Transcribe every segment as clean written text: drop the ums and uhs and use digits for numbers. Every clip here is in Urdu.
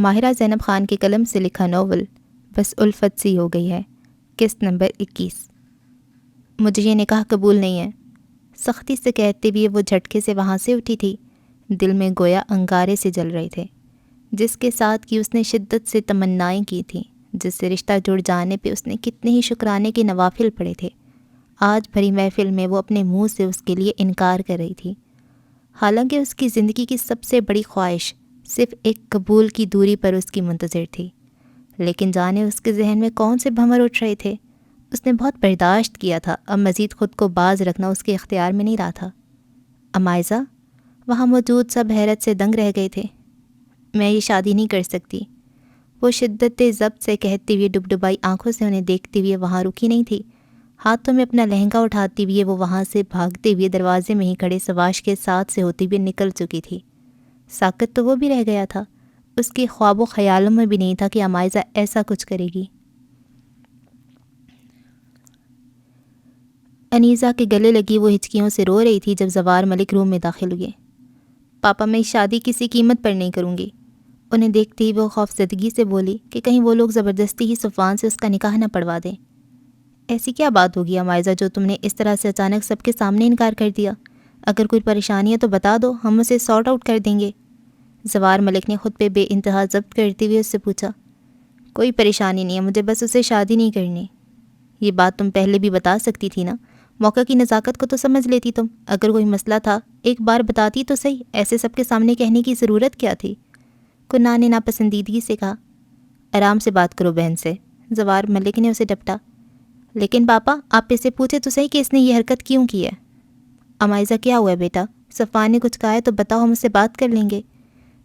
ماہرہ زینب خان کے قلم سے لکھا ناول بس الفت سی ہو گئی ہے، قسط نمبر 21۔ مجھے یہ نکاح قبول نہیں ہے، سختی سے کہتے ہوئے وہ جھٹکے سے وہاں سے اٹھی تھی۔ دل میں گویا انگارے سے جل رہے تھے، جس کے ساتھ کہ اس نے شدت سے تمنائیں کی تھیں، جس سے رشتہ جڑ جانے پہ اس نے کتنے ہی شکرانے کے نوافل پڑھے تھے، آج بھری محفل میں وہ اپنے منہ سے اس کے لیے انکار کر رہی تھی۔ حالانکہ اس کی زندگی کی سب سے بڑی خواہش صرف ایک قبول کی دوری پر اس کی منتظر تھی، لیکن جانے اس کے ذہن میں کون سے بھنور اٹھ رہے تھے۔ اس نے بہت برداشت کیا تھا، اب مزید خود کو باز رکھنا اس کے اختیار میں نہیں رہا تھا۔ امائزہ، وہاں موجود سب حیرت سے دنگ رہ گئے تھے۔ میں یہ شادی نہیں کر سکتی، وہ شدت ضبط سے کہتے ہوئے ڈبڈبائی آنکھوں سے انہیں دیکھتے ہوئے وہاں رکی نہیں تھی۔ ہاتھوں میں اپنا لہنگا اٹھاتی ہوئے وہ وہاں سے بھاگتے ہوئے دروازے میں ہی کھڑے سواش کے ساتھ سے ہوتے ہوئے نکل چکی تھی۔ ساکت تو وہ بھی رہ گیا تھا، اس کے خواب و خیالوں میں بھی نہیں تھا کہ امائزہ ایسا کچھ کرے گی۔ انیزہ کے گلے لگی وہ ہچکیوں سے رو رہی تھی جب زوار ملک روم میں داخل ہوئے۔ پاپا، میں شادی کسی قیمت پر نہیں کروں گی، انہیں دیکھتے ہی وہ خوف زدگی سے بولی کہ کہیں وہ لوگ زبردستی ہی صفوان سے اس کا نکاح نہ پڑوا دیں۔ ایسی کیا بات ہوگی امائزہ جو تم نے اس طرح سے اچانک سب کے سامنے انکار کر دیا؟ اگر کوئی پریشانی ہے تو بتا دو، ہم اسے سارٹ آؤٹ کر دیں گے۔ زوار ملک نے خود پہ بے انتہا ضبط کرتے ہوئے اس سے پوچھا۔ کوئی پریشانی نہیں ہے، مجھے بس اسے شادی نہیں کرنی۔ یہ بات تم پہلے بھی بتا سکتی تھی نا، موقع کی نزاکت کو تو سمجھ لیتی تم۔ اگر کوئی مسئلہ تھا ایک بار بتاتی تو صحیح، ایسے سب کے سامنے کہنے کی ضرورت کیا تھی؟ کنان نے ناپسندیدگی سے کہا۔ آرام سے بات کرو بہن سے، زوار ملک نے اسے ڈپٹا۔ لیکن پاپا، آپ اسے پوچھے تو صحیح کہ اس نے یہ حرکت کیوں کی ہے۔ امائزہ، کیا ہوا ہے بیٹا؟ صفوان نے کچھ کہا ہے تو بتاؤ، ہم اس سے بات کر لیں گے۔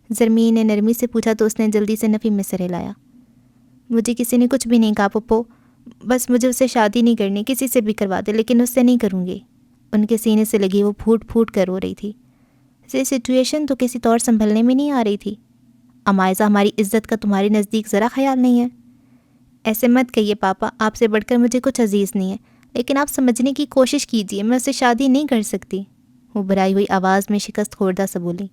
زرمین نے نرمی سے پوچھا تو اس نے جلدی سے نفی میں سر ہلایا۔ مجھے کسی نے کچھ بھی نہیں کہا پپو، بس مجھے اس سے شادی نہیں کرنی، کسی سے بھی کروا دے لیکن اس سے نہیں کروں گی۔ ان کے سینے سے لگی وہ پھوٹ پھوٹ کر رو رہی تھی۔ یہ سچویشن تو کسی طور سنبھلنے میں نہیں آ رہی تھی۔ امائزہ، ہماری عزت کا تمہارے نزدیک ذرا خیال نہیں ہے؟ ایسے مت کہیے پاپا، آپ سے بڑھ کر مجھے کچھ عزیز نہیں ہے، لیکن آپ سمجھنے کی کوشش کیجیے، میں اسے شادی نہیں کر سکتی، وہ بھرائی ہوئی آواز میں شکست خوردہ سے بولی۔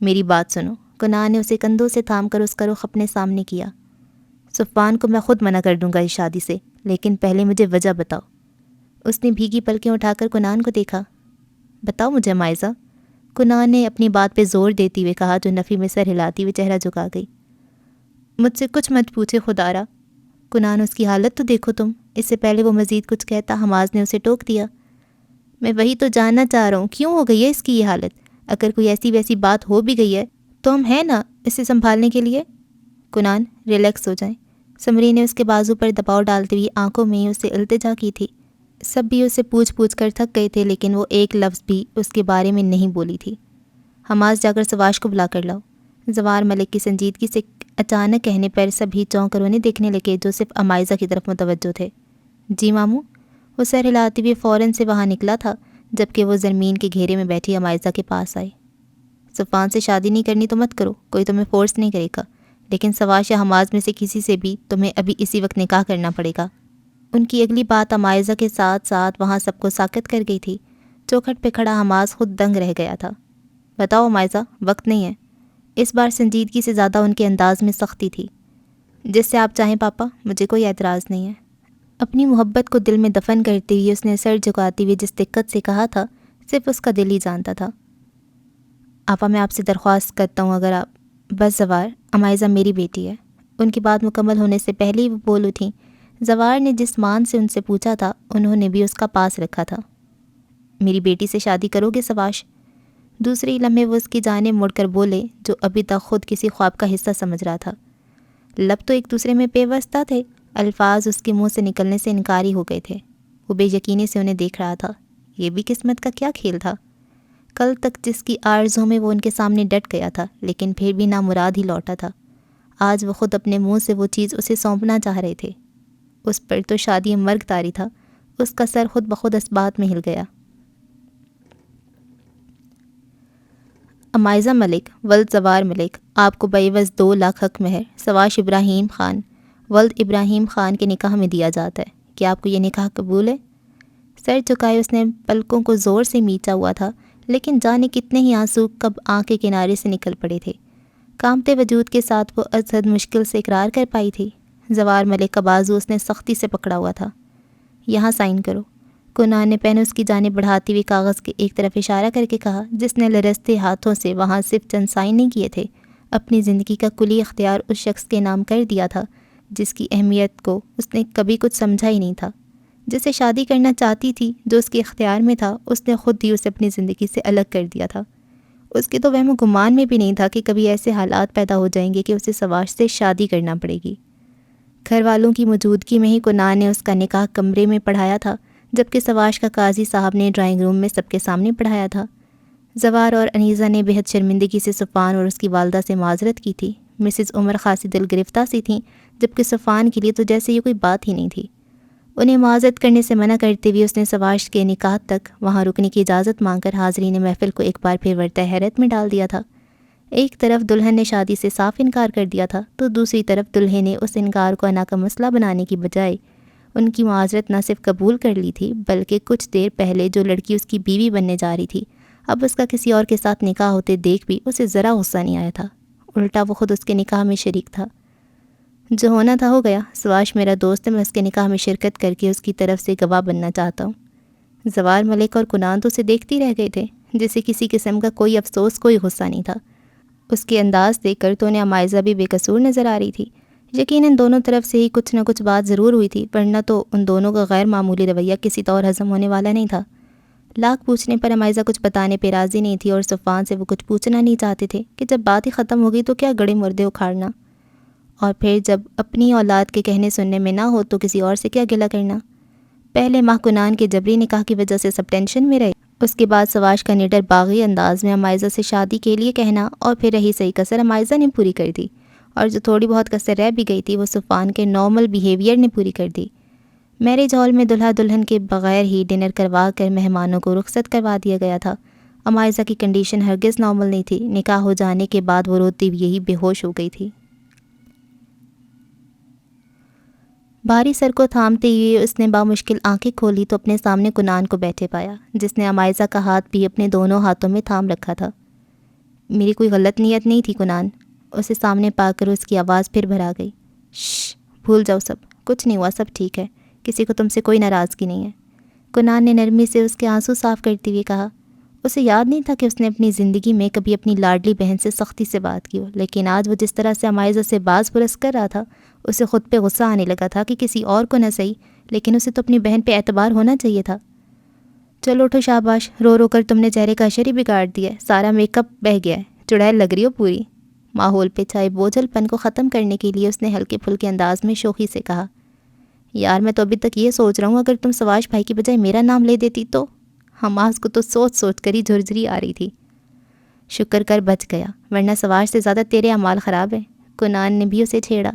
میری بات سنو، کنان نے اسے کندھوں سے تھام کر اس کا رخ اپنے سامنے کیا۔ صفوان کو میں خود منع کر دوں گا اس شادی سے، لیکن پہلے مجھے وجہ بتاؤ۔ اس نے بھیگی پلکیں اٹھا کر کنان کو دیکھا۔ بتاؤ مجھے امائزہ، کنان نے اپنی بات پہ زور دیتے ہوئے کہا، جو نفی میں سر ہلاتی ہوئے چہرہ جھکا گئی۔ مجھ سے کچھ مت پوچھے خدارا، کنان اس کی حالت تو دیکھو تم۔ اس سے پہلے وہ مزید کچھ کہتا حماز نے اسے ٹوک دیا۔ میں وہی تو جاننا چاہ رہا ہوں، کیوں ہو گئی ہے اس کی یہ حالت؟ اگر کوئی ایسی ویسی بات ہو بھی گئی ہے تو ہم ہیں نا اسے سنبھالنے کے لیے۔ کنان، ریلیکس ہو جائیں، سمری نے اس کے بازو پر دباؤ ڈالتے ہوئے آنکھوں میں اسے التجا کی تھی۔ سب بھی اسے پوچھ پوچھ کر تھک گئے تھے، لیکن وہ ایک لفظ بھی اس کے بارے میں نہیں بولی تھی۔ حماس، جا کر سواش کو بلا کر لاؤ۔ زوار ملک کی سنجیدگی سے اچانک کہنے پر سبھی چونک کر انہیں دیکھنے لگے جو صرف امائزہ کی طرف متوجہ تھے۔ جی ماموں، وہ سر ہلاتے ہوئے فوراً سے وہاں نکلا تھا، جبکہ وہ زرمین کے گھیرے میں بیٹھی امائزہ کے پاس آئی۔ صفوان سے شادی نہیں کرنی تو مت کرو، کوئی تمہیں فورس نہیں کرے گا، لیکن سواش یا حماز میں سے کسی سے بھی تمہیں ابھی اسی وقت نکاح کرنا پڑے گا۔ ان کی اگلی بات امائزہ کے ساتھ ساتھ وہاں سب کو ساکت کر گئی تھی۔ چوکھٹ پہ کھڑا حماز خود دنگ رہ گیا تھا۔ بتاؤ امائزہ، وقت نہیں ہے۔ اس بار سنجیدگی سے زیادہ ان کے انداز میں سختی تھی۔ جس سے آپ چاہیں پاپا، مجھے کوئی اعتراض نہیں ہے۔ اپنی محبت کو دل میں دفن کرتے ہوئے اس نے سر جھکاتے ہوئے جس دقت سے کہا تھا صرف اس کا دل ہی جانتا تھا۔ آپا، میں آپ سے درخواست کرتا ہوں، اگر آپ… بس زوار، امائزہ میری بیٹی ہے۔ ان کی بات مکمل ہونے سے پہلے ہی وہ بول اٹھیں۔ زوار نے جس مان سے ان سے پوچھا تھا انہوں نے بھی اس کا پاس رکھا تھا۔ میری بیٹی سے شادی کرو گے سواش؟ دوسرے لمحے وہ اس کی جانب مڑ کر بولے، جو ابھی تک خود کسی خواب کا حصہ سمجھ رہا تھا۔ لب تو ایک دوسرے میں پیوستہ تھے، الفاظ اس کے منہ سے نکلنے سے انکاری ہو گئے تھے۔ وہ بے یقینی سے انہیں دیکھ رہا تھا۔ یہ بھی قسمت کا کیا کھیل تھا؟ کل تک جس کی آرزوں میں وہ ان کے سامنے ڈٹ گیا تھا، لیکن پھر بھی نامراد ہی لوٹا تھا، آج وہ خود اپنے منہ سے وہ چیز اسے سونپنا چاہ رہے تھے۔ اس پر تو شادی مرگ طاری تھا۔ اس کا سر خود بخود اس بات میں ہل گیا۔ امائزہ ملک ولد زوار ملک، آپ کو بعوض 2 لاکھ حق مہر سواش ابراہیم خان ولد ابراہیم خان کے نکاح میں دیا جاتا ہے۔ کیا آپ کو یہ نکاح قبول ہے؟ سر جھکائے اس نے پلکوں کو زور سے میچا ہوا تھا، لیکن جانے کتنے ہی آنسو کب آنکھ کے کنارے سے نکل پڑے تھے۔ کامتے وجود کے ساتھ وہ ازحد مشکل سے اقرار کر پائی تھی۔ زوار ملک کا بازو اس نے سختی سے پکڑا ہوا تھا۔ یہاں سائن کرو۔ کنان نے پین اس کی جانب بڑھاتی ہوئی کاغذ کے ایک طرف اشارہ کر کے کہا، جس نے لرزتے ہاتھوں سے وہاں صرف چند سائن نہیں کیے تھے، اپنی زندگی کا کلی اختیار اس شخص کے نام کر دیا تھا جس کی اہمیت کو اس نے کبھی کچھ سمجھا ہی نہیں تھا، جس سے شادی کرنا چاہتی تھی، جو اس کے اختیار میں تھا۔ اس نے خود ہی اسے اپنی زندگی سے الگ کر دیا تھا۔ اس کے تو وہم و گمان میں بھی نہیں تھا کہ کبھی ایسے حالات پیدا ہو جائیں گے کہ اسے سواش سے شادی کرنا پڑے گی۔ گھر والوں کی موجودگی میں ہی کنان نے اس کا نکاح کمرے میں پڑھایا تھا، جبکہ سواش کا قاضی صاحب نے ڈرائنگ روم میں سب کے سامنے پڑھایا تھا۔ زوار اور انیزہ نے بہت شرمندگی سے صفان اور اس کی والدہ سے معذرت کی تھی۔ مسز عمر خاصی دل گرفتہ سی تھیں، جبکہ صفان کے لیے تو جیسے یہ کوئی بات ہی نہیں تھی۔ انہیں معذرت کرنے سے منع کرتے ہوئے اس نے سواش کے نکاح تک وہاں رکنے کی اجازت مانگ کر حاضرین محفل کو ایک بار پھر ورطہ حیرت میں ڈال دیا تھا۔ ایک طرف دلہن نے شادی سے صاف انکار کر دیا تھا، تو دوسری طرف دلہے نے اس انکار کو انا کا مسئلہ بنانے کی بجائے ان کی معذرت نہ صرف قبول کر لی تھی، بلکہ کچھ دیر پہلے جو لڑکی اس کی بیوی بننے جا رہی تھی، اب اس کا کسی اور کے ساتھ نکاح ہوتے دیکھ بھی اسے ذرا غصہ نہیں آیا تھا، الٹا وہ خود اس کے نکاح میں شریک تھا۔ جو ہونا تھا ہو گیا، سواش میرا دوست ہے، میں اس کے نکاح میں شرکت کر کے اس کی طرف سے گواہ بننا چاہتا ہوں۔ زوار ملک اور کنان تو اسے دیکھتی رہ گئے تھے، جسے کسی قسم کا کوئی افسوس، کوئی غصہ نہیں تھا۔ اس کے انداز دیکھ کر تو انہیں عمائزہ بھی بے قصور نظر آ رہی تھی۔ یقیناً دونوں طرف سے ہی کچھ نہ کچھ بات ضرور ہوئی تھی، ورنہ تو ان دونوں کا غیر معمولی رویہ کسی طور ہضم ہونے والا نہیں تھا۔ لاکھ پوچھنے پر عمائزہ کچھ بتانے پہ راضی نہیں تھی، اور صفان سے وہ کچھ پوچھنا نہیں چاہتے تھے کہ جب بات ہی ختم ہو گئی تو کیا گڑے مردے اکھاڑنا، اور پھر جب اپنی اولاد کے کہنے سننے میں نہ ہو تو کسی اور سے کیا گلہ کرنا۔ پہلے ماہ کنان کے جبری نکاح کی وجہ سے سب ٹینشن میں رہے، اس کے بعد سواش کا نڈر باغی انداز میں عمائزہ سے شادی کے لیے کہنا، اور پھر رہی صحیح کسر عمائزہ نے پوری کر دی، اور جو تھوڑی بہت کسر رہ بھی گئی تھی وہ صفان کے نارمل بیہیویئر نے پوری کر دی۔ میرج ہال میں دلہا دلہن کے بغیر ہی ڈنر کروا کر مہمانوں کو رخصت کروا دیا گیا تھا۔ عمائزہ کی کنڈیشن ہرگز نارمل نہیں تھی، نکاح ہو جانے کے بعد وہ روتی ہوئی ہی بے ہوش ہو گئی تھی۔ بھاری سر کو تھامتے ہوئے اس نے بامشکل آنکھیں کھولی تو اپنے سامنے کنان کو بیٹھے پایا، جس نے عمائزہ کا ہاتھ بھی اپنے دونوں ہاتھوں میں تھام رکھا تھا۔ میری کوئی غلط نیت نہیں تھی کنان، اسے سامنے پا کر اس کی آواز پھر بھرا گئی۔ شش، بھول جاؤ، سب کچھ نہیں ہوا، سب ٹھیک ہے، کسی کو تم سے کوئی ناراضگی نہیں ہے۔ کنان نے نرمی سے اس کے آنسو صاف کرتے ہوئے کہا۔ اسے یاد نہیں تھا کہ اس نے اپنی زندگی میں کبھی اپنی لاڈلی بہن سے سختی سے بات کی ہو، لیکن آج وہ جس طرح سے عمائزہ سے باز پرس کر رہا تھا، اسے خود پہ غصہ آنے لگا تھا کہ کسی اور کو نہ صحیح، لیکن اسے تو اپنی بہن پہ اعتبار ہونا چاہیے تھا۔ چلو اٹھو، شاباش، رو رو کر تم نے چہرے کا اشر ہی بگاڑ دیا ہے، سارا میک اپ بہہ گیا ہے، چڑیل لگ رہی ہو پوری۔ ماحول پہ چھائے بوجھل پن کو ختم کرنے کے لیے اس نے ہلکے پھلکے انداز میں شوخی سے کہا، یار میں تو ابھی تک یہ سوچ رہا ہوں اگر تم سواش بھائی کی بجائے میرا نام لے دیتی تو۔ حماس کو تو سوچ سوچ کر ہی جھرجھری آ رہی تھی۔ شکر کر بچ گیا، ورنہ سواش سے زیادہ تیرے اعمال خراب ہیں، کنان نے بھی اسے چھیڑا۔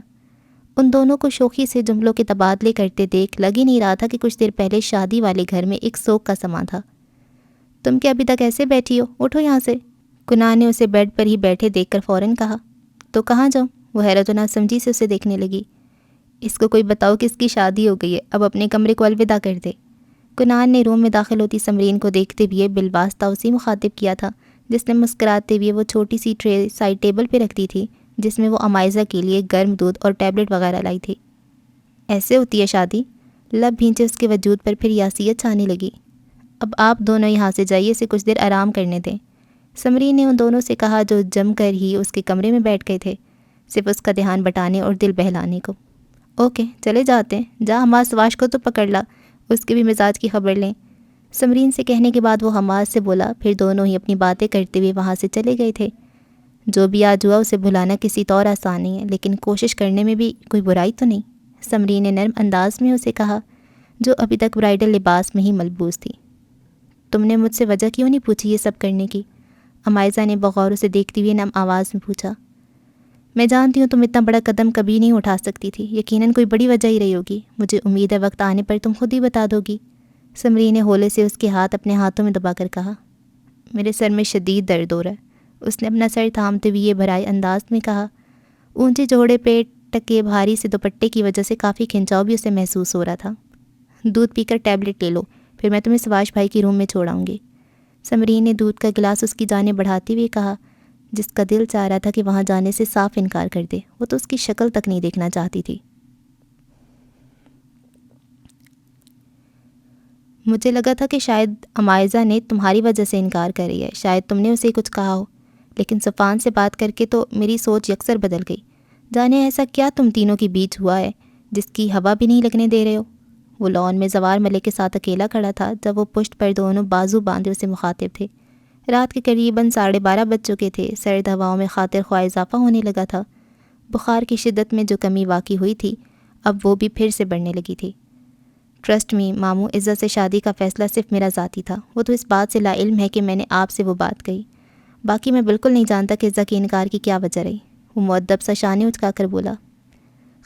ان دونوں کو شوخی سے جملوں کے تبادلے کرتے دیکھ لگ ہی نہیں رہا تھا کہ کچھ دیر پہلے شادی والے گھر میں ایک سوگ کا سما تھا۔ تم کیا ابھی تک ایسے بیٹھی ہو، اٹھو یہاں سے، کنان نے اسے بیڈ پر ہی بیٹھے دیکھ کر فوراً کہا۔ تو کہاں جاؤں؟ وہ حیرت و ناسمجھی سے اسے دیکھنے لگی۔ اس کو کوئی بتاؤ کہ اس کی شادی ہو گئی ہے، اب اپنے کمرے کو الوداع کر دے۔ کنان نے روم میں داخل ہوتی سمرین کو دیکھتے ہوئے بالواسطہ اسی مخاطب کیا تھا، جس نے مسکراتے ہوئے وہ چھوٹی سی ٹرے سائڈ ٹیبل پہ رکھ دی تھی، جس میں وہ عمائزہ کے لیے گرم دودھ اور ٹیبلٹ وغیرہ لائی تھی۔ ایسے ہوتی ہے شادی؟ لب بھینچے اس کے وجود پر پھر یاسیت چھانے لگی۔ اب آپ دونوں یہاں سے جائیے، اسے کچھ دیر آرام کرنے دیں، سمرین نے ان دونوں سے کہا جو جم کر ہی اس کے کمرے میں بیٹھ گئے تھے، صرف اس کا دھیان بٹانے اور دل بہلانے کو۔ اوکے چلے جاتے ہیں، جا حماس سواش کو تو پکڑ لا، اس کے بھی مزاج کی خبر لیں۔ سمرین سے کہنے کے بعد وہ حماس سے بولا، پھر دونوں ہی اپنی باتیں کرتے ہوئے وہاں سے چلے گئے تھے۔ جو بھی آج ہوا اسے بھلانا کسی طور آسان نہیں ہے، لیکن کوشش کرنے میں بھی کوئی برائی تو نہیں، سمرین نے نرم انداز میں اسے کہا، جو ابھی تک برائڈل لباس میں ہی ملبوس تھی۔ تم نے مجھ سے وجہ کیوں نہیں پوچھی یہ سب کرنے کی؟ عمائزہ نے بغور اسے دیکھتی ہوئے نم آواز میں پوچھا۔ میں جانتی ہوں تم اتنا بڑا قدم کبھی نہیں اٹھا سکتی تھی، یقیناً کوئی بڑی وجہ ہی رہی ہوگی، مجھے امید ہے وقت آنے پر تم خود ہی بتا دو گی، سمرین نے ہولے سے اس کے ہاتھ اپنے ہاتھوں میں دبا کر کہا۔ میرے سر میں شدید درد ہو رہا ہے، اس نے اپنا سر تھامتے ہوئے یہ بھرائے انداز میں کہا۔ اونچے جوڑے پہ ٹکے بھاری سے دوپٹے کی وجہ سے کافی کھنچاؤ بھی اسے محسوس ہو رہا تھا۔ دودھ پی کر ٹیبلٹ لے لو، پھر میں تمہیں سواش بھائی کی روم میں چھوڑ آؤں گی، سمرین نے دودھ کا گلاس اس کی جانب بڑھاتے ہوئے کہا۔ جس کا دل چاہ رہا تھا کہ وہاں جانے سے صاف انکار کر دے. وہ تو اس کی شکل تک نہیں دیکھنا چاہتی تھی. مجھے لگا تھا کہ شاید امائزہ نے تمہاری وجہ سے انکار کر رہی ہے، شاید تم نے اسے کچھ کہا ہو، لیکن صفان سے بات کر کے تو میری سوچ یکسر بدل گئی. جانے ایسا کیا تم تینوں کے بیچ ہوا ہے جس کی ہوا بھی نہیں لگنے دے رہے ہو. وہ لان میں زوار ملک کے ساتھ اکیلا کھڑا تھا جب وہ پشت پر دونوں بازو باندھے اسے مخاطب تھے. رات کے قریباً 12:30 بج چکے تھے. سرد ہواؤں میں خاطر خواہ اضافہ ہونے لگا تھا. بخار کی شدت میں جو کمی واقع ہوئی تھی اب وہ بھی پھر سے بڑھنے لگی تھی. ٹرسٹ می ماموں، عزت سے شادی کا فیصلہ صرف میرا ذاتی تھا. وہ تو اس بات سے لا علم ہے کہ میں نے آپ سے وہ بات کہی. باقی میں بالکل نہیں جانتا کہ عزت کے انکار کی کیا وجہ رہی. وہ مؤدب سا شانے اچکا کر بولا.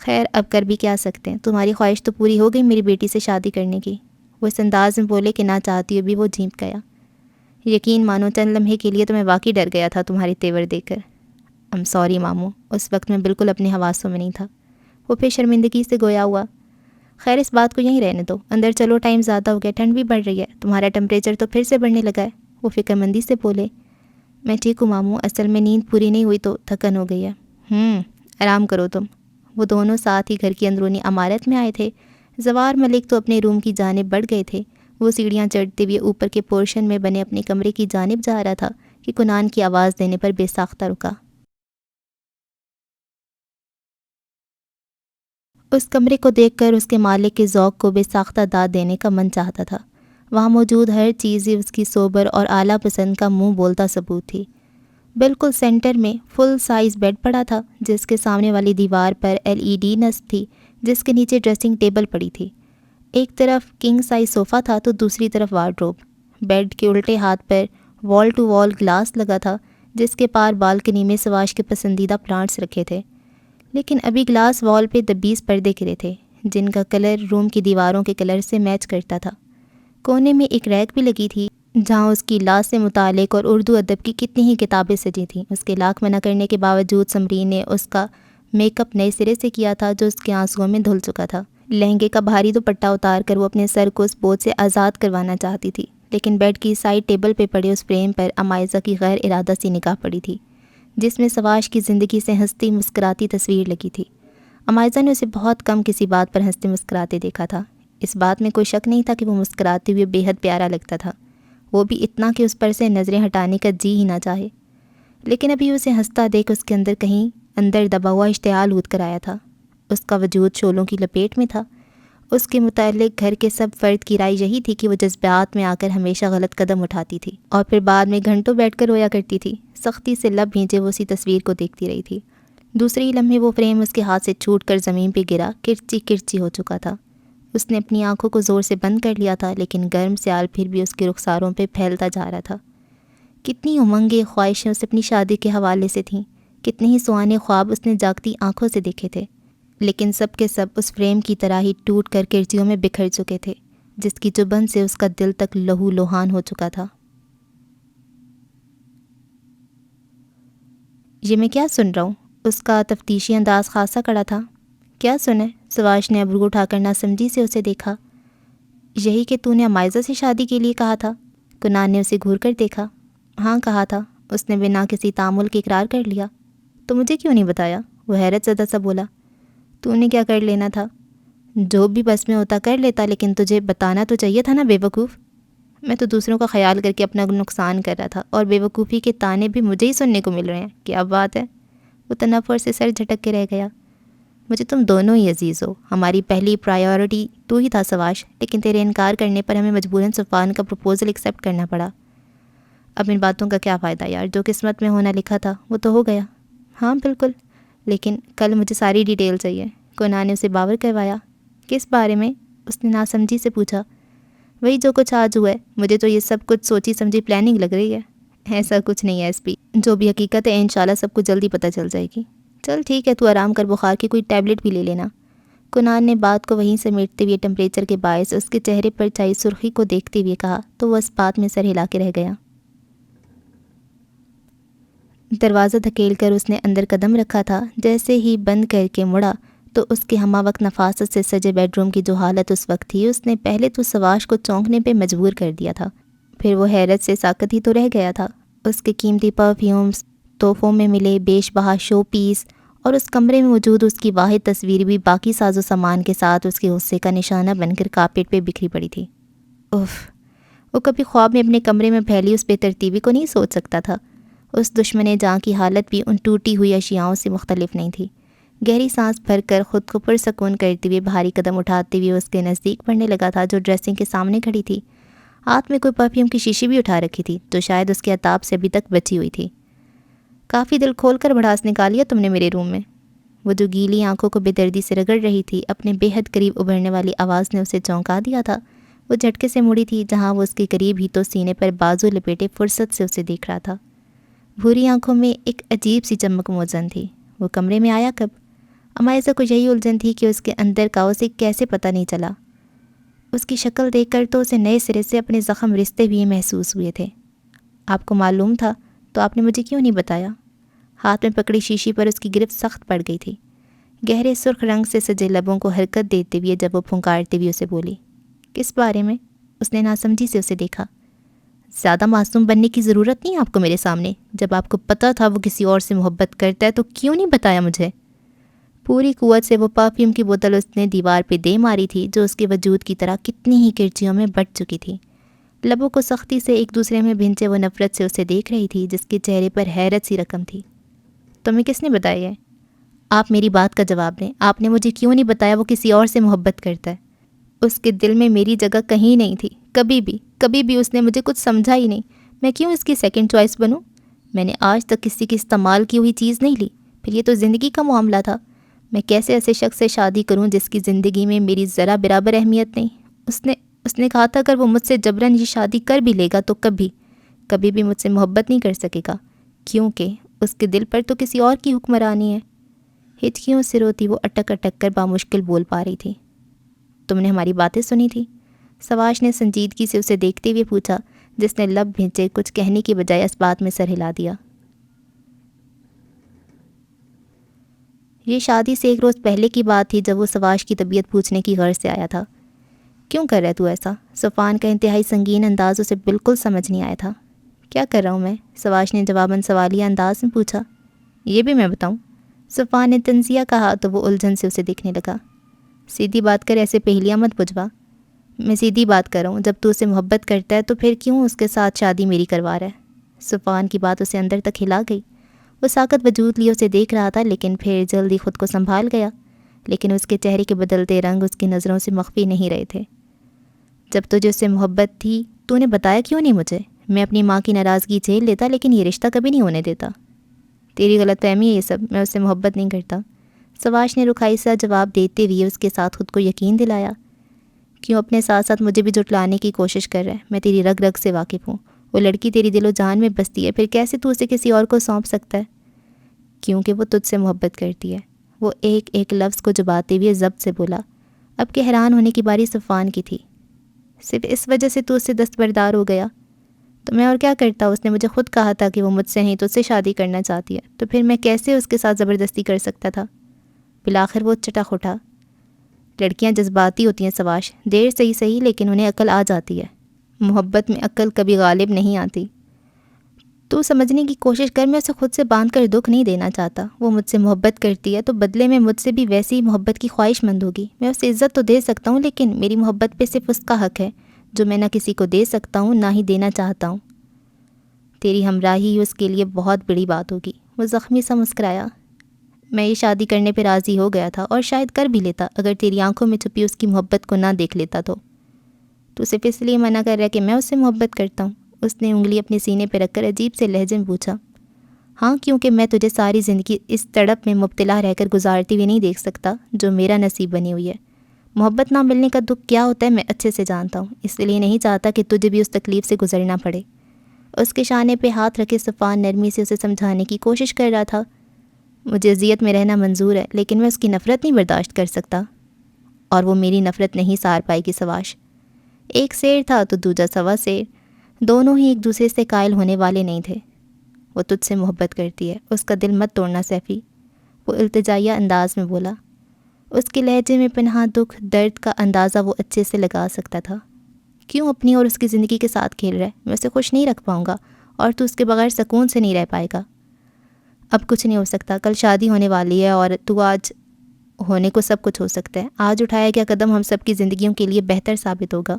خیر اب کر بھی کیا سکتے ہیں، تمہاری خواہش تو پوری ہو گئی میری بیٹی سے شادی کرنے کی. وہ اس انداز میں بولے کہ نہ چاہتی ہوئی بھی وہ جھینپ گیا. یقین مانو چند لمحے کے لیے تو میں واقعی ڈر گیا تھا تمہارے تیور دیکھ کر. ام سوری ماموں، اس وقت میں بالکل اپنے حواسوں میں نہیں تھا. وہ پھر شرمندگی سے گویا ہوا. خیر اس بات کو یہیں رہنے دو، اندر چلو، ٹائم زیادہ ہو گیا، ٹھنڈ بھی بڑھ رہی ہے، تمہارا ٹمپریچر تو پھر سے بڑھنے لگا ہے. وہ فکر مندی سے بولے. میں ٹھیک ہوں ماموں، اصل میں نیند پوری نہیں ہوئی تو تھکن ہو گئی ہے. آرام کرو تم. وہ دونوں ساتھ ہی گھر کی اندرونی عمارت میں آئے تھے. زوار ملک تو اپنے روم کی جانب بڑھ گئے تھے. وہ سیڑھیاں چڑھتے ہوئے اوپر کے پورشن میں بنے اپنے کمرے کی جانب جا رہا تھا کہ کنان کی آواز دینے پر بے ساختہ رکا. اس کمرے کو دیکھ کر اس کے مالک کے ذوق کو بے ساختہ داد دینے کا من چاہتا تھا. وہاں موجود ہر چیز ہی اس کی سوبر اور اعلیٰ پسند کا منہ بولتا ثبوت تھی. بالکل سینٹر میں فل سائز بیڈ پڑا تھا جس کے سامنے والی دیوار پر LED نصب تھی، جس کے نیچے ڈریسنگ ٹیبل پڑی تھی. ایک طرف کنگ سائز صوفہ تھا تو دوسری طرف وارڈروب. بیڈ کے الٹے ہاتھ پر وال ٹو وال گلاس لگا تھا جس کے پار بالکنی میں سواش کے پسندیدہ پلانٹس رکھے تھے. لیکن ابھی گلاس وال پہ 20 پردے گرے تھے جن کا کلر روم کی دیواروں کے کلر سے میچ کرتا تھا. کونے میں ایک ریک بھی لگی تھی جہاں اس کی لا سے متعلق اور اردو ادب کی کتنی ہی کتابیں سجی تھیں. اس کے لاکھ منع کرنے کے باوجود سمرین نے اس کا میک اپ نئے سرے سے کیا تھا جو اس کے آنسوؤں میں دھل چکا تھا. لہنگے کا بھاری دوپٹہ اتار کر وہ اپنے سر کو اس بوجھ سے آزاد کروانا چاہتی تھی، لیکن بیڈ کی سائڈ ٹیبل پہ پڑے اس فریم پر امائزہ کی غیر ارادہ سی نگاہ پڑی تھی جس میں سواش کی زندگی سے ہنستی مسکراتی تصویر لگی تھی. امائزہ نے اسے بہت کم کسی بات پر ہنستے مسکراتے دیکھا تھا. اس بات میں کوئی شک نہیں تھا کہ وہ مسکراتے ہوئے بے حد پیارا لگتا تھا، وہ بھی اتنا کہ اس پر سے نظریں ہٹانے کا جی ہی نہ چاہے. لیکن ابھی اسے ہنستا دیکھ اس کے اندر کہیں اندر دبا ہوا اشتعال اٹھ کر آیا تھا. اس کا وجود شعلوں کی لپیٹ میں تھا. اس کے متعلق گھر کے سب فرد کی رائے یہی تھی کہ وہ جذبات میں آ کر ہمیشہ غلط قدم اٹھاتی تھی اور پھر بعد میں گھنٹوں بیٹھ کر رویا کرتی تھی. سختی سے لب بھینچے وہ اسی تصویر کو دیکھتی رہی تھی. دوسرے ہی لمحے وہ فریم اس کے ہاتھ سے چھوٹ کر زمین پہ گرا، کرچی کرچی ہو چکا تھا. اس نے اپنی آنکھوں کو زور سے بند کر لیا تھا لیکن گرم سیال پھر بھی اس کے رخساروں پہ پھیلتا جا رہا تھا. کتنی امنگیں خواہشیں اسے اپنی شادی کے حوالے سے تھیں، کتنے ہی سہانے خواب اس نے جاگتی آنکھوں سے دیکھے تھے، لیکن سب کے سب اس فریم کی طرح ہی ٹوٹ کر کرچیوں میں بکھر چکے تھے جس کی چبھن سے اس کا دل تک لہو لوہان ہو چکا تھا. یہ میں کیا سن رہا ہوں؟ اس کا تفتیشی انداز خاصا کڑا تھا. کیا سنے؟ سواش نے ابرو اٹھا کر ناسمجھی سے اسے دیکھا. یہی کہ تو نے امائزہ سے شادی کے لیے کہا تھا. کنان نے اسے گھور کر دیکھا. ہاں کہا تھا، اس نے بنا کسی تعامل کے اقرار کر لیا. تو مجھے کیوں نہیں بتایا؟ وہ حیرت زدہ سا بولا. تو نے کیا کر لینا تھا؟ جو بھی بس میں ہوتا کر لیتا، لیکن تجھے بتانا تو چاہیے تھا نا بے وقوف. میں تو دوسروں کا خیال کر کے اپنا نقصان کر رہا تھا اور بے وقوفی کے تانے بھی مجھے ہی سننے کو مل رہے ہیں. کیا بات ہے؟ وہ تنفر سے سر جھٹک کے رہ گیا. مجھے تم دونوں ہی عزیز ہو، ہماری پہلی پرائیورٹی تو ہی تھا سواش، لیکن تیرے انکار کرنے پر ہمیں مجبوراً صفان کا پروپوزل ایکسیپٹ کرنا پڑا. اب ان باتوں کا کیا فائدہ یار، جو قسمت میں ہونا لکھا تھا وہ تو ہو گیا. ہاں بالکل، لیکن کل مجھے ساری ڈیٹیل چاہیے. کنان نے اسے باور کروایا. کس بارے میں؟ اس نے ناسمجھی سے پوچھا. وہی جو کچھ آج ہوا ہے، مجھے تو یہ سب کچھ سوچی سمجھی پلاننگ لگ رہی ہے. ایسا کچھ نہیں ہے ایس پی، جو بھی حقیقت ہے انشاءاللہ سب کچھ جلدی پتہ چل جائے گی. چل ٹھیک ہے، تو آرام کر، بخار کی کوئی ٹیبلٹ بھی لے لینا. کنان نے بات کو وہیں سمیٹتے ہوئے ٹمپریچر کے باعث اس کے چہرے پر چھائی سرخی کو دیکھتے ہوئے کہا تو وہ اس بات میں سر ہلا کے رہ گیا. دروازہ دھکیل کر اس نے اندر قدم رکھا تھا. جیسے ہی بند کر کے مڑا تو اس کے ہمہ وقت نفاست سے سجے بیڈ روم کی جو حالت اس وقت تھی، اس نے پہلے تو سواش کو چونکنے پہ مجبور کر دیا تھا، پھر وہ حیرت سے ساکت ہی تو رہ گیا تھا. اس کے قیمتی پرفیومز، تحفوں میں ملے بیش بہا شو پیس اور اس کمرے میں موجود اس کی واحد تصویر بھی باقی ساز و سامان کے ساتھ اس کے غصے کا نشانہ بن کر کارپیٹ پہ بکھری پڑی تھی۔ اف، وہ کبھی خواب میں اپنے کمرے میں پھیلی اس بے ترتیبی کو نہیں سوچ سکتا تھا۔ اس دشمن جاں کی حالت بھی ان ٹوٹی ہوئی اشیاؤں سے مختلف نہیں تھی۔ گہری سانس بھر کر خود کو پرسکون کرتے ہوئے بھاری قدم اٹھاتے ہوئے اس کے نزدیک بڑھنے لگا تھا جو ڈریسنگ کے سامنے کھڑی تھی۔ ہاتھ میں کوئی پرفیوم کی شیشی بھی اٹھا رکھی تھی جو شاید اس کے عتاب سے ابھی تک بچی ہوئی تھی۔ کافی دل کھول کر بھڑاس نکالیا تم نے میرے روم میں؟ وہ جو گیلی آنکھوں کو بے دردی سے رگڑ رہی تھی اپنے بے حد قریب ابھرنے والی آواز نے اسے چونکا دیا تھا۔ وہ جھٹکے سے مڑی تھی جہاں وہ اس کے قریب ہی تو سینے پر بازو لپیٹے فرصت سے اسے دیکھ رہا تھا۔ بھوری آنکھوں میں ایک عجیب سی چمک موزن تھی۔ وہ کمرے میں آیا کب؟ امائزہ کو یہی الجھن تھی کہ اس کے اندر کا اسے کیسے پتہ نہیں چلا۔ اس کی شکل دیکھ کر تو اسے نئے سرے سے اپنے زخم رشتے ہوئے محسوس ہوئے تھے۔ آپ کو معلوم تھا تو آپ نے مجھے کیوں نہیں بتایا؟ ہاتھ میں پکڑی شیشی پر اس کی گرفت سخت پڑ گئی تھی۔ گہرے سرخ رنگ سے سجے لبوں کو حرکت دیتے ہوئے جب وہ پھنکارتے ہوئے اسے بولی، کس بارے میں؟ اس نے ناسمجھی سے اسے دیکھا۔ زیادہ معصوم بننے کی ضرورت نہیں آپ کو میرے سامنے۔ جب آپ کو پتہ تھا وہ کسی اور سے محبت کرتا ہے تو کیوں نہیں بتایا مجھے؟ پوری قوت سے وہ پرفیوم کی بوتل اس نے دیوار پہ دے ماری تھی جو اس کے وجود کی طرح کتنی ہی کرچیوں میں بٹ چکی تھی۔ لبوں کو سختی سے ایک دوسرے میں بھنچے وہ نفرت سے اسے دیکھ رہی تھی جس کے چہرے پر حیرت سی رقم تھی۔ تمہیں کس نے بتایا ہے؟ آپ میری بات کا جواب دیں۔ آپ نے مجھے کیوں نہیں بتایا وہ کسی اور سے محبت کرتا ہے؟ اس کے دل میں میری جگہ کہیں نہیں تھی، کبھی بھی اس نے مجھے کچھ سمجھا ہی نہیں۔ میں کیوں اس کی سیکنڈ چوائس بنوں؟ میں نے آج تک کسی کی استعمال کی ہوئی چیز نہیں لی۔ پھر یہ تو زندگی کا معاملہ تھا۔ میں کیسے ایسے شخص سے شادی کروں جس کی زندگی میں میری ذرا برابر اہمیت نہیں؟ اس نے کہا تھا اگر وہ مجھ سے جبراً یہ شادی کر بھی لے گا تو کبھی بھی مجھ سے محبت نہیں کر سکے گا، کیونکہ اس کے دل پر تو کسی اور کی حکمرانی ہے۔ ہچکیوں سے روتی وہ اٹک اٹک کر بامشکل بول پا رہی تھی۔ تم نے ہماری باتیں سنی تھی؟ سواش نے سنجیدگی سے اسے دیکھتے ہوئے پوچھا، جس نے لب بھینچے کچھ کہنے کی بجائے اس بات میں سر ہلا دیا۔ یہ شادی سے ایک روز پہلے کی بات تھی جب وہ سواش کی طبیعت پوچھنے کی غرض سے آیا تھا۔ کیوں کر رہا تو ایسا؟ صفوان کا انتہائی سنگین انداز اسے بالکل سمجھ نہیں آیا تھا۔ کیا کر رہا ہوں میں؟ سواش نے جواباً سوالیہ انداز میں پوچھا۔ یہ بھی میں بتاؤں؟ صفوان نے تنزیہ کہا تو وہ الجھن سے اسے دیکھنے لگا۔ سیدھی بات کر، ایسے پہلیاں مت بجھوا۔ میں سیدھی بات کر رہا ہوں، جب تو اسے محبت کرتا ہے تو پھر کیوں اس کے ساتھ شادی میری کروا رہا ہے؟ صفوان کی بات اسے اندر تک ہلا گئی۔ وہ ساکت وجود لیے اسے دیکھ رہا تھا لیکن پھر جلدی خود کو سنبھال گیا، لیکن اس کے چہرے کے بدلتے رنگ اس کی نظروں سے مخفی نہیں رہے تھے۔ جب تجھے اس سے محبت تھی تو نے بتایا کیوں نہیں مجھے؟ میں اپنی ماں کی ناراضگی جھیل لیتا لیکن یہ رشتہ کبھی نہیں ہونے دیتا۔ تیری غلط فہمی ہے یہ سب، میں اس سے محبت نہیں کرتا۔ سواش نے رکھائی سا جواب دیتے ہوئے اس کے ساتھ خود کو یقین دلایا۔ کیوں اپنے ساتھ ساتھ مجھے بھی جھٹلانے کی کوشش کر رہا ہے؟ میں تیری رگ رگ سے واقف ہوں۔ وہ لڑکی تیری دل و جان میں بستی ہے، پھر کیسے تو اسے کسی اور کو سونپ سکتا ہے؟ کیونکہ وہ تجھ سے محبت کرتی ہے۔ وہ ایک ایک لفظ کو چباتے ہوئے ضبط سے بولا۔ اب کہ حیران ہونے کی باری صفوان کی تھی۔ صرف اس وجہ سے تو اس سے دستبردار ہو گیا؟ تو میں اور کیا کرتا؟ اس نے مجھے خود کہا تھا کہ وہ مجھ سے نہیں تجھ سے شادی کرنا چاہتی ہے، تو پھر میں کیسے اس کے ساتھ زبردستی کر سکتا تھا؟ بالآخر وہ چٹخ اٹھا۔ لڑکیاں جذباتی ہوتی ہیں سواش، دیر سے ہی صحیح لیکن انہیں عقل آ جاتی ہے۔ محبت میں عقل کبھی غالب نہیں آتی۔ تو سمجھنے کی کوشش کر، میں اسے خود سے باندھ کر دکھ نہیں دینا چاہتا۔ وہ مجھ سے محبت کرتی ہے تو بدلے میں مجھ سے بھی ویسی ہی محبت کی خواہش مند ہوگی۔ میں اسے عزت تو دے سکتا ہوں لیکن میری محبت پہ صرف اس کا حق ہے جو میں نہ کسی کو دے سکتا ہوں نہ ہی دینا چاہتا ہوں۔ تیری ہمراہی اس کے لیے بہت بڑی بات ہوگی۔ وہ زخمی سا مسکرایا۔ میں یہ شادی کرنے پہ راضی ہو گیا تھا اور شاید کر بھی لیتا اگر تیری آنکھوں میں چھپی اس کی محبت کو نہ دیکھ لیتا تو صرف اس لیے منع کر رہا کہ میں اس سے محبت کرتا ہوں؟ اس نے انگلی اپنے سینے پہ رکھ کر عجیب سے لہجے میں پوچھا۔ ہاں، کیونکہ میں تجھے ساری زندگی اس تڑپ میں مبتلا رہ کر گزارتی ہوئی نہیں دیکھ سکتا جو میرا نصیب بنی ہوئی ہے۔ محبت نہ ملنے کا دکھ کیا ہوتا ہے میں اچھے سے جانتا ہوں، اس لیے نہیں چاہتا کہ تجھے بھی اس تکلیف سے گزرنا پڑے۔ اس کے شانے پہ ہاتھ رکھے صفوان نرمی سے اسے سمجھانے کی کوشش کر رہا تھا۔ مجھے اذیت میں رہنا منظور ہے لیکن میں اس کی نفرت نہیں برداشت کر سکتا، اور وہ میری نفرت نہیں سار پائے گی سواش۔ ایک شیر تھا تو دوجا سوا شیر، دونوں ہی ایک دوسرے سے قائل ہونے والے نہیں تھے۔ وہ تجھ سے محبت کرتی ہے، اس کا دل مت توڑنا سیفی، وہ التجائیہ انداز میں بولا۔ اس کے لہجے میں پنہاں دکھ درد کا اندازہ وہ اچھے سے لگا سکتا تھا۔ کیوں اپنی اور اس کی زندگی کے ساتھ کھیل رہا ہے؟ میں اسے خوش نہیں رکھ پاؤں گا اور تو اس کے بغیر سکون سے نہیں رہ پائے گا۔ اب کچھ نہیں ہو سکتا، کل شادی ہونے والی ہے اور تو آج ہونے کو سب کچھ ہو سکتا ہے۔ آج اٹھایا گیا قدم ہم سب کی زندگیوں کے لیے بہتر ثابت ہوگا۔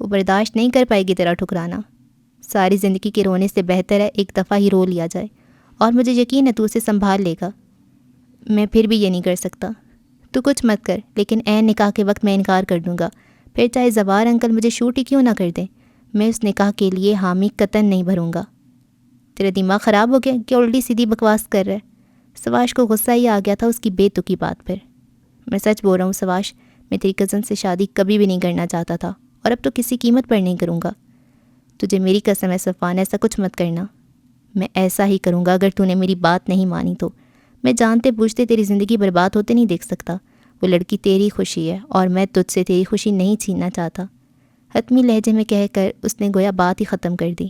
وہ برداشت نہیں کر پائے گی تیرا ٹھکرانا۔ ساری زندگی کے رونے سے بہتر ہے ایک دفعہ ہی رو لیا جائے، اور مجھے یقین ہے تو اسے سنبھال لے گا۔ میں پھر بھی یہ نہیں کر سکتا۔ تو کچھ مت کر، لیکن عین نکاح کے وقت میں انکار کر دوں گا، پھر چاہے زوار انکل مجھے شوٹ ہی کیوں نہ کر دیں، میں اس نکاح کے لیے حامی قطعاً نہیں بھروں گا۔ تیرا دماغ خراب ہو گیا کہ الٹی سیدھی بکواس کر رہا ہے؟ سواش کو غصہ ہی آ گیا تھا اس کی بے تکی بات پر۔ میں سچ بول رہا ہوں سواش، میں تیری کزن سے شادی کبھی بھی نہیں کرنا چاہتا تھا، اور اب تو کسی قیمت پر نہیں کروں گا۔ تجھے میری قسم ہے صفوان، ایسا کچھ مت کرنا۔ میں ایسا ہی کروں گا اگر تو نے میری بات نہیں مانی تو۔ میں جانتے بوجھتے تیری زندگی برباد ہوتے نہیں دیکھ سکتا۔ وہ لڑکی تیری خوشی ہے اور میں تجھ سے تیری خوشی نہیں چھیننا چاہتا، حتمی لہجے میں کہہ کر اس نے گویا بات ہی ختم کر دی۔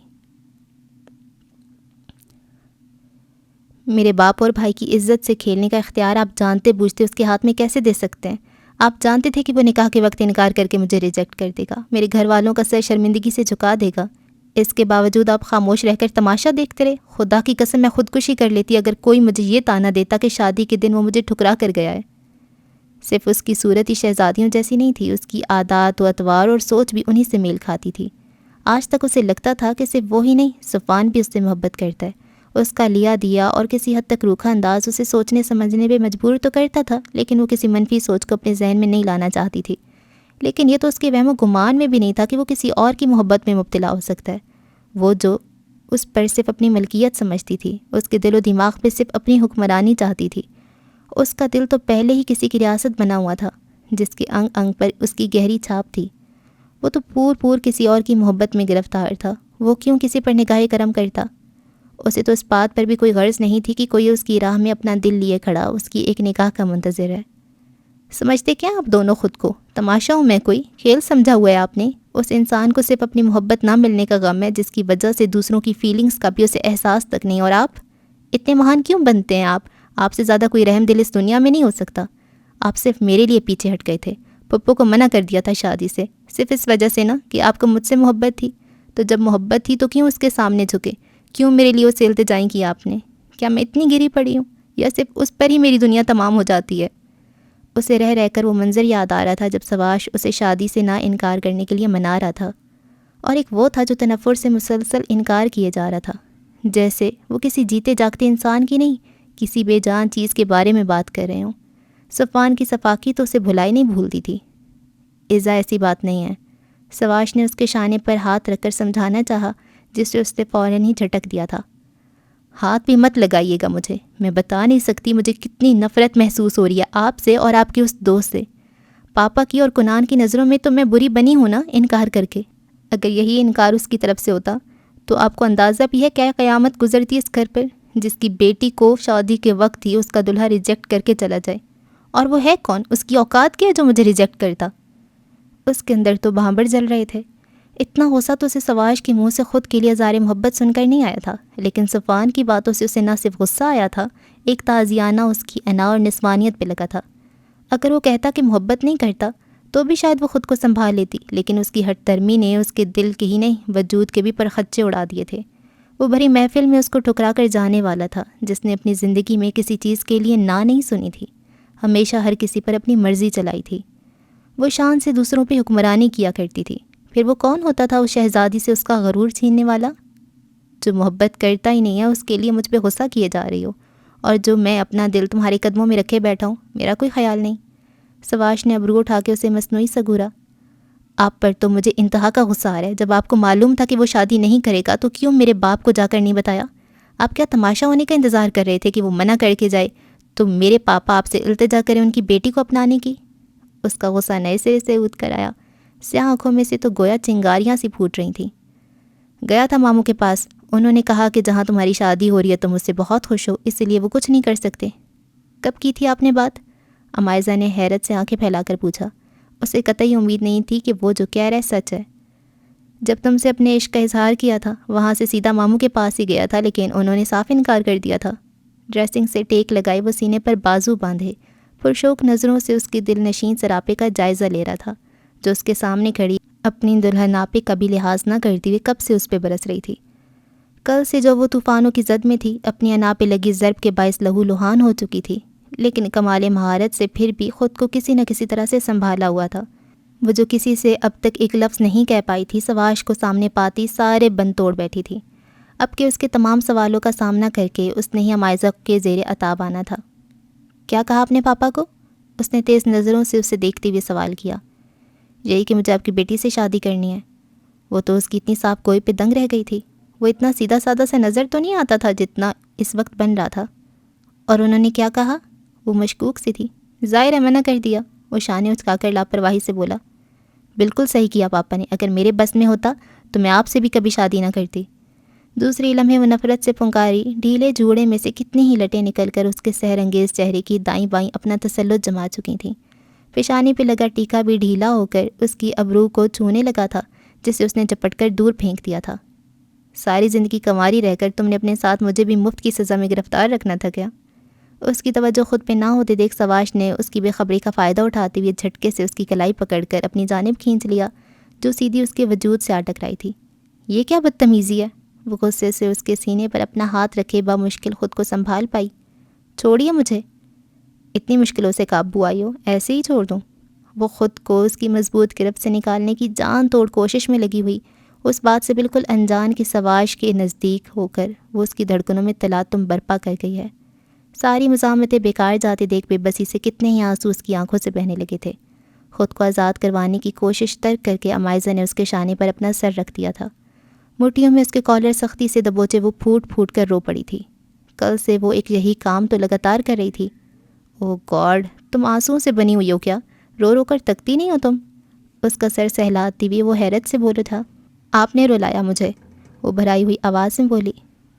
میرے باپ اور بھائی کی عزت سے کھیلنے کا اختیار آپ جانتے بوجھتے اس کے ہاتھ میں کیسے دے سکتے ہیں؟ آپ جانتے تھے کہ وہ نکاح کے وقت انکار کر کے مجھے ریجیکٹ کر دے گا، میرے گھر والوں کا سر شرمندگی سے جھکا دے گا۔ اس کے باوجود آپ خاموش رہ کر تماشا دیکھتے رہے۔ خدا کی قسم میں خودکشی کر لیتی اگر کوئی مجھے یہ طعنہ دیتا کہ شادی کے دن وہ مجھے ٹھکرا کر گیا ہے۔ صرف اس کی صورت ہی شہزادیوں جیسی نہیں تھی، اس کی عادات و اطوار اور سوچ بھی انہی سے میل کھاتی تھی۔ آج تک اسے لگتا تھا کہ صرف وہی نہیں، صفوان بھی اس سے محبت کرتا ہے۔ اس کا لیا دیا اور کسی حد تک روکھا انداز اسے سوچنے سمجھنے پہ مجبور تو کرتا تھا، لیکن وہ کسی منفی سوچ کو اپنے ذہن میں نہیں لانا چاہتی تھی۔ لیکن یہ تو اس کے وہم و گمان میں بھی نہیں تھا کہ وہ کسی اور کی محبت میں مبتلا ہو سکتا ہے، وہ جو اس پر صرف اپنی ملکیت سمجھتی تھی، اس کے دل و دماغ پہ صرف اپنی حکمرانی چاہتی تھی۔ اس کا دل تو پہلے ہی کسی کی ریاست بنا ہوا تھا، جس کے انگ انگ پر اس کی گہری چھاپ تھی۔ وہ تو پور کسی اور کی محبت میں گرفتار تھا، وہ کیوں کسی پر نگاہ کرم کرتا؟ اسے تو اس بات پر بھی کوئی غرض نہیں تھی کہ کوئی اس کی راہ میں اپنا دل لیے کھڑا اس کی ایک نکاح کا منتظر ہے۔ سمجھتے کیا آپ دونوں خود کو؟ تماشا ہوں میں کوئی؟ کھیل سمجھا ہوا ہے آپ نے؟ اس انسان کو صرف اپنی محبت نہ ملنے کا غم ہے جس کی وجہ سے دوسروں کی فیلنگز کا بھی اسے احساس تک نہیں، اور آپ اتنے مہان کیوں بنتے ہیں؟ آپ سے زیادہ کوئی رحم دل اس دنیا میں نہیں ہو سکتا۔ آپ صرف میرے لیے پیچھے ہٹ گئے تھے، پپو کو منع کر دیا تھا شادی سے، صرف اس وجہ سے نا کہ آپ کو مجھ سے محبت تھی۔ تو جب محبت تھی تو کیوں اس کے سامنے جھکے؟ کیوں میرے لیے اسے التجائیں کی آپ نے؟ کیا میں اتنی گری پڑی ہوں، یا صرف اس پر ہی میری دنیا تمام ہو جاتی ہے؟ اسے رہ رہ کر وہ منظر یاد آ رہا تھا جب سواش اسے شادی سے نہ انکار کرنے کے لیے منا رہا تھا، اور ایک وہ تھا جو تنفر سے مسلسل انکار کیے جا رہا تھا، جیسے وہ کسی جیتے جاگتے انسان کی نہیں، کسی بے جان چیز کے بارے میں بات کر رہے ہوں۔ صفوان کی صفاقی تو اسے بھلائی نہیں بھولتی تھی۔ ایزا ایسی بات نہیں ہے۔ سواش نے اس کے شانے پر ہاتھ رکھ کر سمجھانا چاہا، جس سے اس نے فوراً ہی جھٹک دیا تھا۔ ہاتھ بھی مت لگائیے گا مجھے، میں بتا نہیں سکتی مجھے کتنی نفرت محسوس ہو رہی ہے آپ سے اور آپ کے اس دوست سے۔ پاپا کی اور کنان کی نظروں میں تو میں بری بنی ہوں نا انکار کر کے۔ اگر یہی انکار اس کی طرف سے ہوتا تو آپ کو اندازہ بھی ہے کیا قیامت گزرتی اس گھر پر، جس کی بیٹی کو شادی کے وقت ہی اس کا دلہا ریجیکٹ کر کے چلا جائے۔ اور وہ ہے کون؟ اس کی اوقات کیا ہے جو مجھے ریجیکٹ کرتا؟ اس کے اندر تو بھانبڑ جل رہے تھے۔ اتنا غصہ تو اسے سواش کے منہ سے خود کے لیے اظہار محبت سن کر نہیں آیا تھا، لیکن صفوان کی باتوں سے اسے نہ صرف غصہ آیا تھا، ایک تازیانہ اس کی انا اور نسوانیت پہ لگا تھا۔ اگر وہ کہتا کہ محبت نہیں کرتا تو بھی شاید وہ خود کو سنبھال لیتی، لیکن اس کی ہٹ درمی نے اس کے دل کے ہی نہیں وجود کے بھی پرخچے اڑا دیے تھے۔ وہ بھری محفل میں اس کو ٹھکرا کر جانے والا تھا، جس نے اپنی زندگی میں کسی چیز کے لیے نہ نہیں سنی تھی، ہمیشہ ہر کسی پر اپنی مرضی چلائی تھی۔ وہ شان سے دوسروں پہ حکمرانی کیا کرتی تھی۔ پھر وہ کون ہوتا تھا اس شہزادی سے اس کا غرور چھیننے والا؟ جو محبت کرتا ہی نہیں ہے اس کے لیے مجھ پہ غصہ کیے جا رہی ہو، اور جو میں اپنا دل تمہارے قدموں میں رکھے بیٹھا ہوں، میرا کوئی خیال نہیں۔ سواش نے ابرو اٹھا کے اسے مصنوعی سا گھورا۔ آپ پر تو مجھے انتہا کا غصہ آ رہا ہے۔ جب آپ کو معلوم تھا کہ وہ شادی نہیں کرے گا تو کیوں میرے باپ کو جا کر نہیں بتایا؟ آپ کیا تماشا ہونے کا انتظار کر رہے تھے کہ وہ منع کر کے جائے تو میرے پاپا آپ سے التجا کریں ان کی بیٹی کو اپنانے کی؟ اس کا غصہ نئے سرے سے اٹھ کر آیا، سیاہ آنکھوں میں سے تو گویا چنگاریاں سی پھوٹ رہی تھیں۔ گیا تھا ماموں کے پاس، انہوں نے کہا کہ جہاں تمہاری شادی ہو رہی ہے تم اس سے بہت خوش ہو، اس لیے وہ کچھ نہیں کر سکتے۔ کب کی تھی آپ نے بات؟ امائزہ نے حیرت سے آنکھیں پھیلا کر پوچھا۔ اسے قطعی امید نہیں تھی کہ وہ جو کہہ رہا ہے سچ ہے۔ جب تم سے اپنے عشق کا اظہار کیا تھا وہاں سے سیدھا ماموں کے پاس ہی گیا تھا، لیکن انہوں نے صاف انکار کر دیا تھا۔ ڈریسنگ سے ٹیک لگائے وہ سینے پر بازو باندھے پرشوق نظروں سے اس کی دل نشین سراپے کا جائزہ لے رہا تھا، جو اس کے سامنے کھڑی اپنی دلہن آپے کا بھی لحاظ نہ کرتی ہوئے کب سے اس پہ برس رہی تھی۔ کل سے جو وہ طوفانوں کی زد میں تھی، اپنی انا پہ لگی ضرب کے باعث لہو لہان ہو چکی تھی، لیکن کمال مہارت سے پھر بھی خود کو کسی نہ کسی طرح سے سنبھالا ہوا تھا۔ وہ جو کسی سے اب تک ایک لفظ نہیں کہہ پائی تھی، سواش کو سامنے پاتی سارے بند توڑ بیٹھی تھی۔ اب کہ اس کے تمام سوالوں کا سامنا کر کے اس نے ہی مائزہ کے زیر عتاب آنا تھا۔ کیا کہا آپ نے پاپا کو؟ اس نے تیز نظروں سے اسے دیکھتے ہوئے سوال کیا۔ یہی کہ مجھے آپ کی بیٹی سے شادی کرنی ہے۔ وہ تو اس کی اتنی صاف گوئی پہ دنگ رہ گئی تھی۔ وہ اتنا سیدھا سادہ سا نظر تو نہیں آتا تھا جتنا اس وقت بن رہا تھا۔ اور انہوں نے کیا کہا؟ وہ مشکوک سی تھی۔ ظاہر ہے منع کر دیا، وہ شانے اچکا کر لاپرواہی سے بولا۔ بالکل صحیح کیا پاپا نے، اگر میرے بس میں ہوتا تو میں آپ سے بھی کبھی شادی نہ کرتی۔ دوسری لمحے وہ نفرت سے پھنکاری ڈھیلے جوڑے میں سے کتنی ہی لٹیں نکل کر اس کے سحر انگیز چہرے کی دائیں بائیں اپنا تسلط جما چکی تھیں۔ پیشانی پہ لگا ٹیکا بھی ڈھیلا ہو کر اس کی ابرو کو چھونے لگا تھا، جسے اس نے چپٹ کر دور پھینک دیا تھا۔ ساری زندگی کنواری رہ کر تم نے اپنے ساتھ مجھے بھی مفت کی سزا میں گرفتار رکھنا تھا کیا؟ اس کی توجہ خود پہ نہ ہوتے دیکھ سواش نے اس کی بے خبری کا فائدہ اٹھاتے ہوئے جھٹکے سے اس کی کلائی پکڑ کر اپنی جانب کھینچ لیا، جو سیدھی اس کے وجود سے آ ٹکرائی تھی۔ یہ کیا بدتمیزی ہے؟ وہ غصے سے اس کے سینے پر اپنا ہاتھ رکھے بمشکل خود کو سنبھال پائی۔ چھوڑیے مجھے، اتنی مشکلوں سے قابو آئی ہو، ایسے ہی چھوڑ دوں؟ وہ خود کو اس کی مضبوط گرفت سے نکالنے کی جان توڑ کوشش میں لگی ہوئی، اس بات سے بالکل انجان کی سواش کے نزدیک ہو کر وہ اس کی دھڑکنوں میں تلاطم برپا کر گئی ہے۔ ساری مزاحمتیں بیکار جاتے دیکھ بے بسی سے کتنے ہی آنسو اس کی آنکھوں سے بہنے لگے تھے۔ خود کو آزاد کروانے کی کوشش ترک کر کے امائزہ نے اس کے شانے پر اپنا سر رکھ دیا تھا۔ مٹھیوں میں اس کے کالر سختی سے دبوچے وہ پھوٹ پھوٹ کر رو پڑی تھی۔ کل سے وہ ایک یہی کام تو لگاتار کر رہی تھی۔ او گاڈ، تم آنسوؤں سے بنی ہوئی ہو کیا؟ رو رو کر تکتی نہیں ہو تم؟ اس کا سر سہلاتی ہوئی وہ حیرت سے بول اٹھا۔ آپ نے رلایا مجھے، وہ بھرائی ہوئی آواز میں بولی۔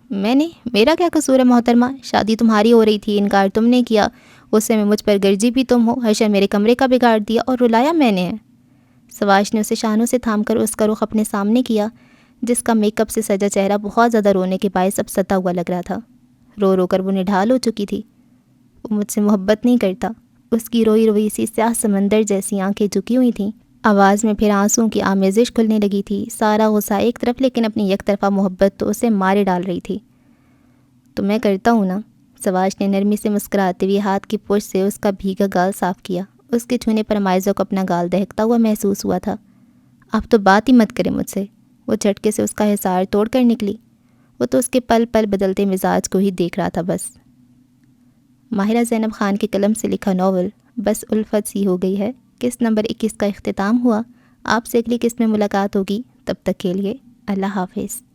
میں نے؟ میرا کیا قصور ہے محترمہ؟ شادی تمہاری ہو رہی تھی، انکار تم نے کیا، غصے میں مجھ پر گرجی بھی تم ہو، ہر شے میرے کمرے کا بگاڑ دیا، اور رلایا میں نے ہے۔ سواش نے اسے شانوں سے تھام کر اس کا رخ اپنے سامنے کیا، جس کا میک اپ سے سجا چہرہ بہت زیادہ رونے کے باعث اب ستا ہوا لگ رہا تھا۔ رو رو کر وہ نڈھال ہو چکی تھی۔ وہ مجھ سے محبت نہیں کرتا۔ اس کی روئی روئی سی سیاہ سمندر جیسی آنکھیں جھکی ہوئی تھیں، آواز میں پھر آنسوؤں کی آمیزش کھلنے لگی تھی۔ سارا غصہ ایک طرف، لیکن اپنی یک طرفہ محبت تو اسے مارے ڈال رہی تھی۔ تو میں کرتا ہوں نا، سواش نے نرمی سے مسکراتے ہوئے ہاتھ کی پشت سے اس کا بھیگا گال صاف کیا۔ اس کے چھونے پر مائزہ کو اپنا گال دہکتا ہوا محسوس ہوا تھا۔ آپ تو بات ہی مت کریں مجھ سے، وہ جھٹکے سے اس کا حصار توڑ کر نکلی۔ وہ تو اس کے پل پل بدلتے مزاج کو ہی دیکھ رہا تھا بس۔ ماہرہ زینب خان کے قلم سے لکھا ناول بس الفت سی ہو گئی ہے، قسط نمبر 21 کا اختتام ہوا۔ آپ سے اگلی قسط میں ملاقات ہوگی، تب تک کے لیے اللہ حافظ۔